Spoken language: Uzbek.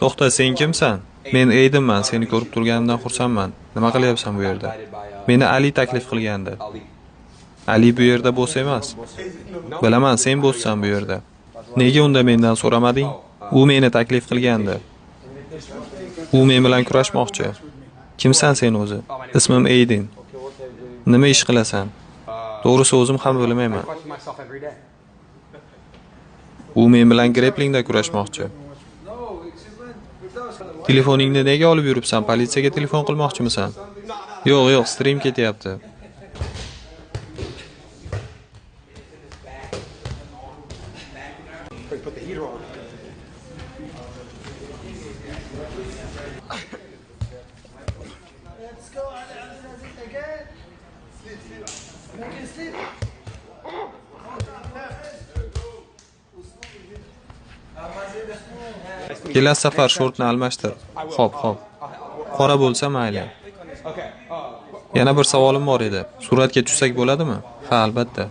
To'xta, sen kimsan? Men Eydinman, seni ko'rib turganimdan xursandman. Nima qilyapsan bu yerda? Meni Ali taklif qilgandi. Ali bu yerda bo's emas. Bilaman, sen bo'ssan bu yerda. Nega unda mendan so'ramading? U meni taklif qilgandi. U men bilan kurashmoqchi. Kimsan sen o'zi? Ismim Eydin. Nima ish qilasan? To'g'risi o'zim ham bilmayman. U men bilan grepplingda kurashmoqchi. Telefoningni nega olib yuribsan? Politsiyaga telefon qilmoqchimisan? Yo'q, stream ketyapti. Kelasi safar shortni almashtir. Xo'p. Qora bo'lsa mayli. Yana bir savolim bor edi. Suratga tushsak bo'ladimi? Ha, albatta.